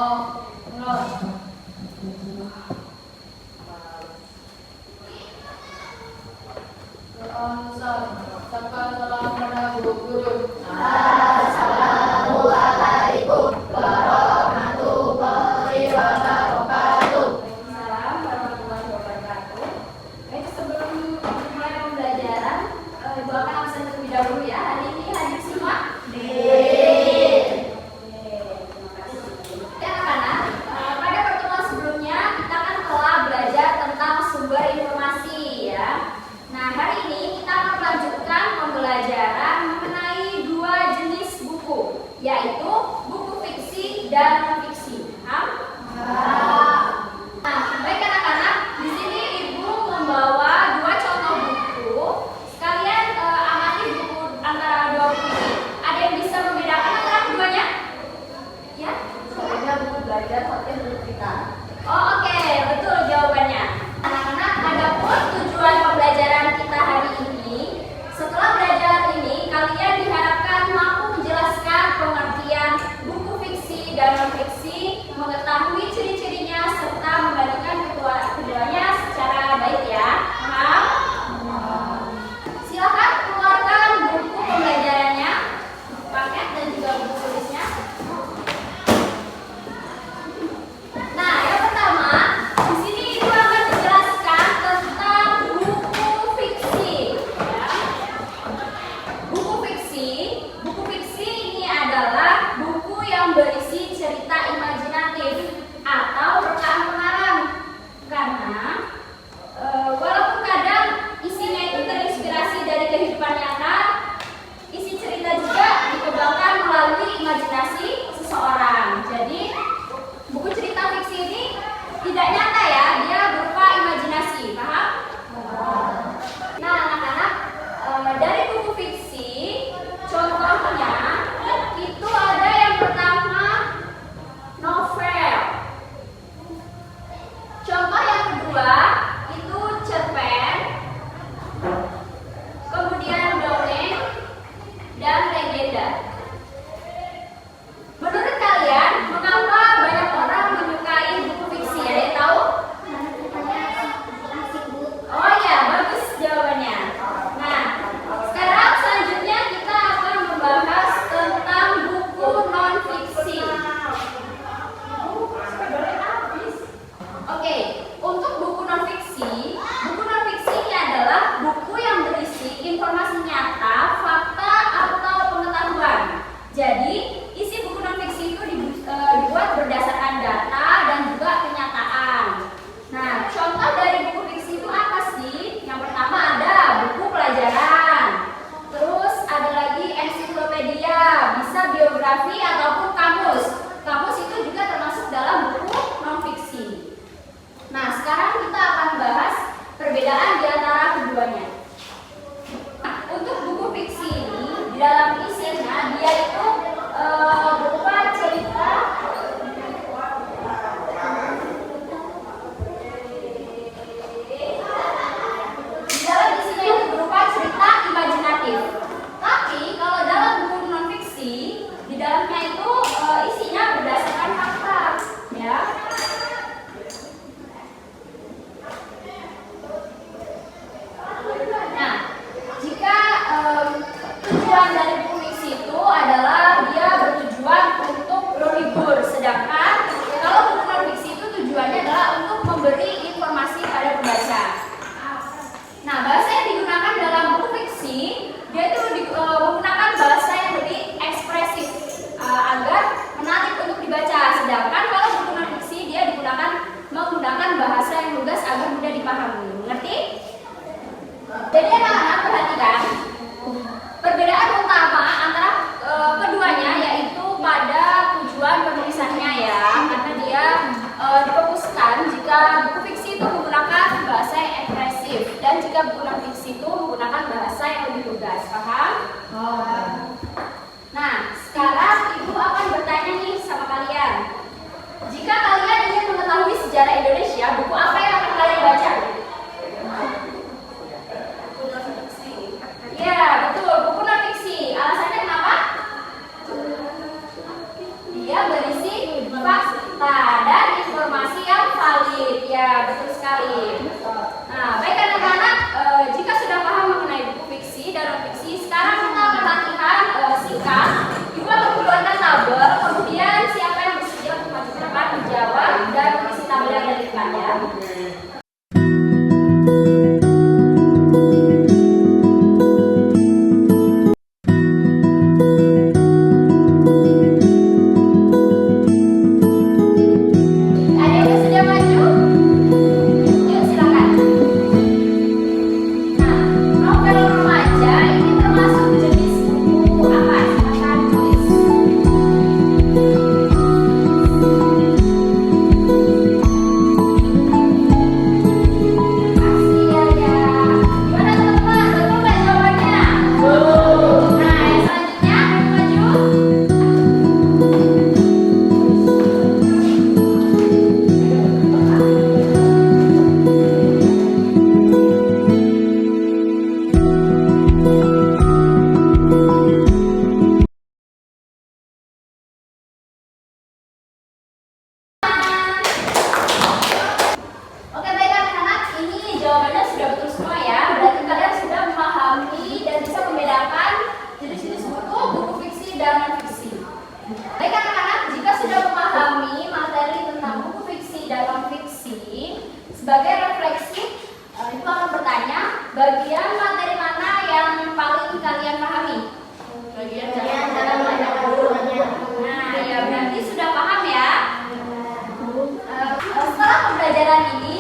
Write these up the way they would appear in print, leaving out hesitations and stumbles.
Assalamualaikum warahmatullahi wabarakatuh. Waalaikumsalam warahmatullahi wabarakatuh. Baik, sebelum mulai pembelajaran, Ibu akan absen terlebih dahulu ya. Hari ini hadir semua? Terima kasih. Oke anak-anak, pada pertemuan sebelumnya kita kan telah belajar tentang sumber informasi ya. Nah, hari ini kita akan melanjutkan pembelajaran mengenai dua jenis buku, yaitu buku fiksi dan non-fiksi. Paham? Nah, baik anak-anak, di sini Ibu membawa dua contoh buku. Sekalian amati buku antara dua buku ini. Ada yang bisa membedakan antara keduanya? Ya? Soalnya buku belajar hotel bercerita. Oh, oke, betul jawabannya. Anak-anak, adapun tujuan pembelajaran kita hari ini, setelah belajar ini, kalian diharapkan mampu menjelaskan pengertian buku fiksi dan non-fiksi, mengetahui ciri-cirinya, serta membandingkan keduanya secara baik ya. Paham? Silakan keluarkan buku pembelajarannya, paket dan juga buku tulisnya. Nah, yang pertama, di sini Ibu akan menjelaskan tentang buku fiksi. Ya. Buku fiksi ini adalah buku yang berisi cerita imajinatif atau rekaan pengarang. Karena walaupun kadang isinya itu terinspirasi dari kehidupan nyata, isi cerita juga dikembangkan melalui imajinasi seseorang. Jadi buku cerita fiksi ini tidak nyata ya, dia berupa imajinasi, paham? Nah anak-anak, dari buku fiksi, contohnya itu ada yang pertama novel. Contoh yang kedua itu cerpen, kemudian dongeng dan legenda. Menurut kalian, mengapa banyak orang menyukai buku fiksi? Ada yang tahu? Oh iya, bagus jawabannya. Nah, sekarang selanjutnya kita akan membahas tentang buku non-fiksi. Oke, untuk buku non-fiksi ini adalah buku yang berisi informasi nyata, fakta, atau pengetahuan. Jadi, isi buku non-fiksi itu dibuat berdasarkan data dan juga kenyataan. Nah, contoh dari buku fiksi itu apa sih? Yang pertama ada buku pelajaran. Terus ada lagi ensiklopedia, bisa biografi ataupun kamus. Kamus itu juga termasuk dalam buku non-fiksi. Nah, sekarang kita akan bahas perbedaan di antara keduanya. Nah, untuk buku fiksi ini, di dalam isinya dia itu berupa cerita. Di dalam isinya itu berupa cerita imajinatif. Tapi kalau dalam buku non-fiksi, di dalamnya itu isinya berdasarkan fakta, ya. Nah, jika tujuan dari buku fiksi itu adalah dia bertujuan untuk menghibur, sedangkan kalau buku non-fiksi itu tujuannya adalah untuk memberi informasi pada pembaca. Nah, bahasa yang digunakan dalam buku fiksi dia itu menggunakan bahasa yang lebih ekspresif agar menarik untuk dibaca, sedangkan kalau buku non-fiksi dia menggunakan bahasa yang lugas agar mudah dipahami. Mengerti? Jadi anak-anak perhatikan perbedaan utama antara keduanya yaitu pada tujuan penulisannya ya, karena dia difokuskan jika buku fiksi itu menggunakan bahasa yang ekspresif dan jika buku non-fiksi itu menggunakan bahasa yang lebih lugas. Paham? Nah, sekarang Ibu akan bertanya nih sama kalian. Jika kalian ingin mengetahui sejarah Indonesia, buku apa yang akan kalian baca? Ya, betul, buku non-fiksi. Alasannya kenapa? Dia berisi fakta dan informasi yang valid. Ya, betul sekali. Nah, baik anak-anak, jika sudah paham mengenai buku fiksi dan non-fiksi, sekarang kita akan latihan singkat. Ibu akan mengeluarkan tabel, kemudian siapa yang bersedia untuk maju ke depan menjawab dan mengisi tabel yang ada di depannya. Jawabannya sudah betul semua ya. Berarti kalian sudah memahami dan bisa membedakan jenis-jenis buku fiksi dan non-fiksi. Baik anak-anak, jika sudah memahami materi tentang buku fiksi dan non-fiksi, sebagai refleksi, Ibu akan bertanya, bagian materi mana yang paling kalian pahami? Bagian dalam Nah, ya berarti sudah paham ya. Setelah pembelajaran ini,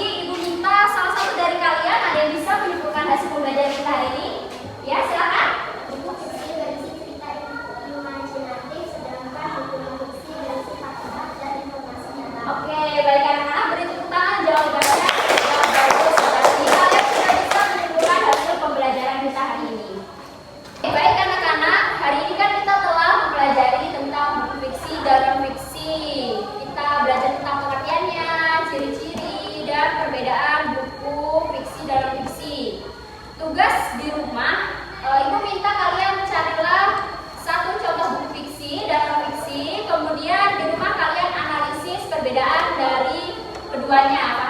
salah satu dari kalian ada yang bisa menyimpulkan hasil pembelajaran kita hari ini? Ya, silakan. Buku fiksi berisi cerita imajinatif, sedangkan buku non-fiksi berisi fakta dan informasi nyata. Oke, baik anak-anak, beri tepuk tangan jawabannya. Bagus, berarti kalian sudah bisa menyimpulkan hasil pembelajaran kita hari ini. Baik anak-anak, hari ini kan kita telah mempelajari tentang buku fiksi dan non-fiksi. Kita belajar tentang pengertiannya, ciri-ciri, dan perbedaan buku fiksi dan non-fiksi. Tugas di rumah, Ibu minta kalian mencarilah satu contoh buku fiksi dan non-fiksi, kemudian di rumah kalian analisis perbedaan dari keduanya.